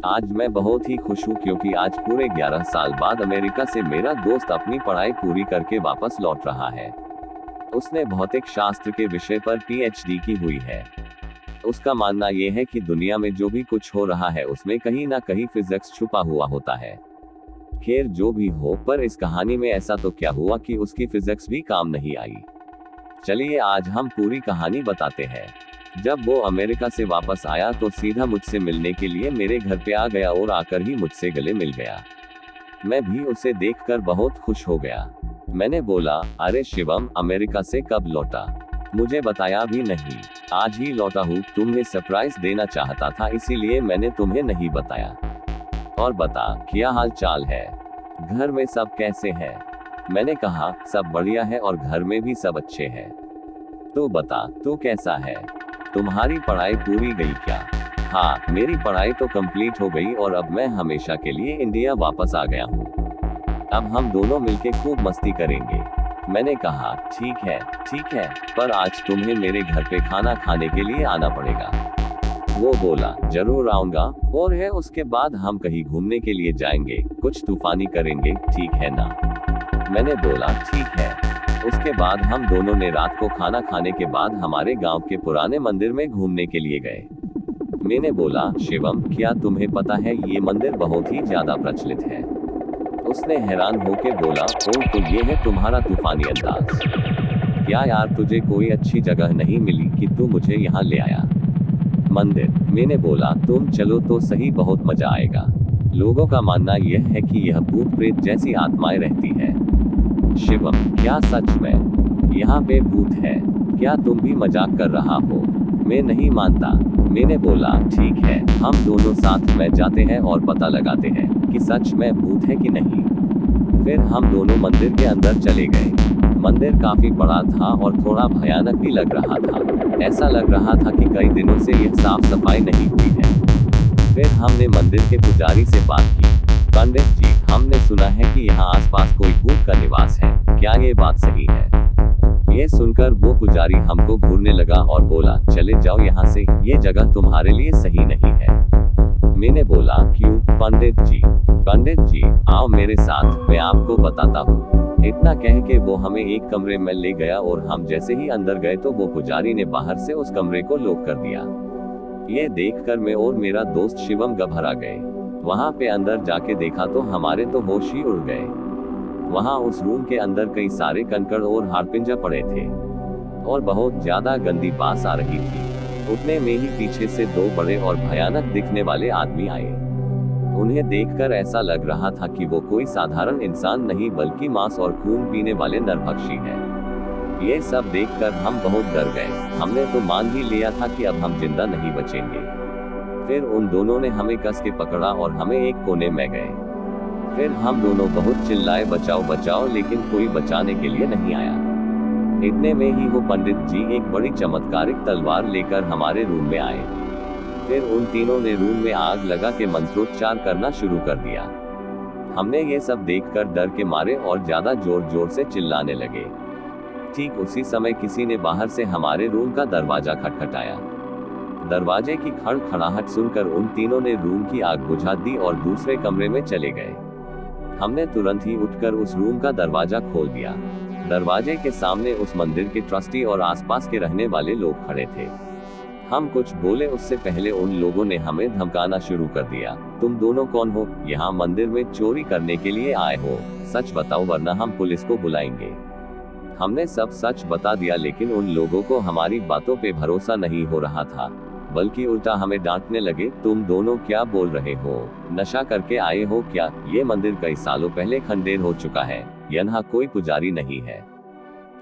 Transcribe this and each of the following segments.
आज मैं बहुत ही खुश हूँ क्योंकि आज पूरे 11 साल बाद अमेरिका से मेरा दोस्त अपनी पढ़ाई पूरी करके वापस लौट रहा है। उसने भौतिक शास्त्र के विषय पर पीएचडी की हुई है। उसका मानना यह है कि दुनिया में जो भी कुछ हो रहा है उसमें कहीं ना कहीं फिजिक्स छुपा हुआ होता है। खैर जो भी हो, पर इस कहानी में ऐसा तो क्या हुआ कि उसकी फिजिक्स भी काम नहीं आई। चलिए आज हम पूरी कहानी बताते हैं। जब वो अमेरिका से वापस आया तो सीधा मुझसे मिलने के लिए मेरे घर पे आ गया और आकर ही मुझसे गले मिल गया। मैं भी उसे देखकर बहुत खुश हो गया। मैंने बोला, अरे शिवम, अमेरिका से कब लौटा? मुझे बताया भी नहीं। आज ही लौटा हूँ, तुम्हें सरप्राइज देना चाहता था इसीलिए मैंने तुम्हें नहीं बताया। और बता, क्या हाल चाल है? घर में सब कैसे हैं? मैंने कहा, सब बढ़िया है और घर में भी सब अच्छे हैं। तो बता, तू कैसा है? तुम्हारी पढ़ाई पूरी गई क्या? हाँ, मेरी पढ़ाई तो कंप्लीट हो गई और अब मैं हमेशा के लिए इंडिया वापस आ गया हूँ। अब हम दोनों मिलके खूब मस्ती करेंगे। मैंने कहा, ठीक है, पर आज तुम्हें मेरे घर पे खाना खाने के लिए आना पड़ेगा। वो बोला, जरूर आऊंगा, और है उसके बाद हम कहीं घूमने के लिए जाएंगे, कुछ तूफानी करेंगे, ठीक है ना? मैंने बोला, ठीक है। उसके बाद हम दोनों ने रात को खाना खाने के बाद हमारे गांव के पुराने मंदिर में घूमने के लिए गए। मैंने बोला, शिवम, क्या तुम्हें पता है ये मंदिर बहुत ही ज्यादा प्रचलित है? उसने हैरान होकर बोला, ओ, तो ये है तुम्हारा तूफानी अंदाज। क्या यार, तुझे कोई अच्छी जगह नहीं मिली कि तू मुझे यहाँ ले आया? मंदिर। मैंने बोला, तुम चलो तो सही, बहुत मजा आएगा। लोगों का मानना यह है कि यह भूत प्रेत जैसी आत्माएं रहती है। शिवम, क्या सच में यहाँ पे भूत है? क्या तुम भी मजाक कर रहा हो? मैं नहीं मानता। मैंने बोला, ठीक है, हम दोनों साथ में जाते हैं और पता लगाते हैं कि सच में भूत है कि नहीं। फिर हम दोनों मंदिर के अंदर चले गए। मंदिर काफी बड़ा था और थोड़ा भयानक भी लग रहा था। ऐसा लग रहा था कि कई दिनों से यह साफ सफाई नहीं हुई है। फिर हमने मंदिर के पुजारी से बात की। पंडित जी, हमने सुना है कि यहाँ आसपास कोई भूत का निवास है, क्या ये बात सही है? ये सुनकर वो पुजारी हमको घूरने लगा और बोला, चले जाओ यहाँ से, ये जगह तुम्हारे लिए सही नहीं है। मैंने बोला, क्यों पंडित जी? पंडित जी, आओ मेरे साथ, मैं आपको बताता हूँ। इतना कह के वो हमें एक कमरे में ले गया और हम जैसे ही अंदर गए तो वो पुजारी ने बाहर से उस कमरे को लॉक कर दिया। ये देखकर मैं और मेरा दोस्त शिवम घबरा गए। वहां पे अंदर जाके देखा तो हमारे तो होश ही उड़ गए। वहां उस रूम के अंदर कई सारे कंकड़ और हाड़पिंजर पड़े थे और बहुत ज्यादा गंदी बास आ रही थी। उतने में ही पीछे से दो बड़े और भयानक दिखने वाले आदमी आए। उन्हें देखकर ऐसा लग रहा था कि वो कोई साधारण इंसान नहीं बल्कि मांस और खून पीने वाले नरभक्षी हैं। ये सब देखकर हम बहुत डर गए। हमने तो मान ही लिया था कि अब हम जिंदा नहीं बचेंगे। फिर उन दोनों ने हमें कस के पकड़ा और हमें एक कोने में गए। फिर हम दोनों बहुत चिल्लाए, बचाओ बचाओ, लेकिन कोई बचाने के लिए नहीं आया। इतने में ही वो पंडित जी एक बड़ी चमत्कारिक तलवार लेकर हमारे रूम में आए। फिर उन तीनों ने रूम में आग लगा के मंत्रोच्चार करना शुरू कर दिया। हमने ये सब देखकर डर के मारे और ज्यादा जोर जोर से चिल्लाने लगे। ठीक उसी समय किसी ने बाहर से हमारे रूम का दरवाजा खटखटाया। दरवाजे की खड़खड़ाहट सुनकर उन तीनों ने रूम की आग बुझा दी और दूसरे कमरे में चले गए। हमने तुरंत ही उठकर उस रूम का दरवाजा खोल दिया। दरवाजे के सामने उस मंदिर के ट्रस्टी और आसपास के रहने वाले लोग खड़े थे। हम कुछ बोले उससे पहले उन लोगों ने हमें धमकाना शुरू कर दिया। तुम दोनों कौन हो? यहाँ मंदिर में चोरी करने के लिए आए हो? सच बताओ वरना हम पुलिस को बुलाएंगे। हमने सब सच बता दिया, लेकिन उन लोगों को हमारी बातों पे भरोसा नहीं हो रहा था, बल्कि उल्टा हमें डांटने लगे। तुम दोनों क्या बोल रहे हो? नशा करके आए हो क्या? ये मंदिर कई सालों पहले खंडेर हो चुका है, यहाँ कोई पुजारी नहीं है।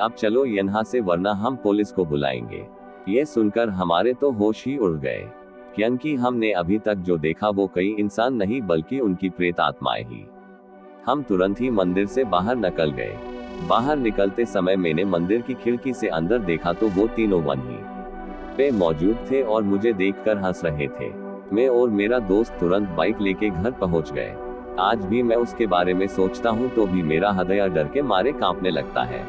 अब चलो यहाँ से वरना हम पुलिस को बुलाएंगे। ये सुनकर हमारे तो होश ही उड़ गए, क्योंकि हमने अभी तक जो देखा वो कई इंसान नहीं बल्कि उनकी प्रेत आत्माएं ही। हम तुरंत ही मंदिर से बाहर निकल गए। बाहर निकलते समय मैंने मंदिर की खिड़की से अंदर देखा तो वो तीनों वहीं पे मौजूद थे और मुझे देखकर हंस रहे थे। मैं और मेरा दोस्त तुरंत बाइक लेके घर पहुंच गए। आज भी मैं उसके बारे में सोचता हूँ तो भी मेरा हृदय डर के मारे कांपने लगता है।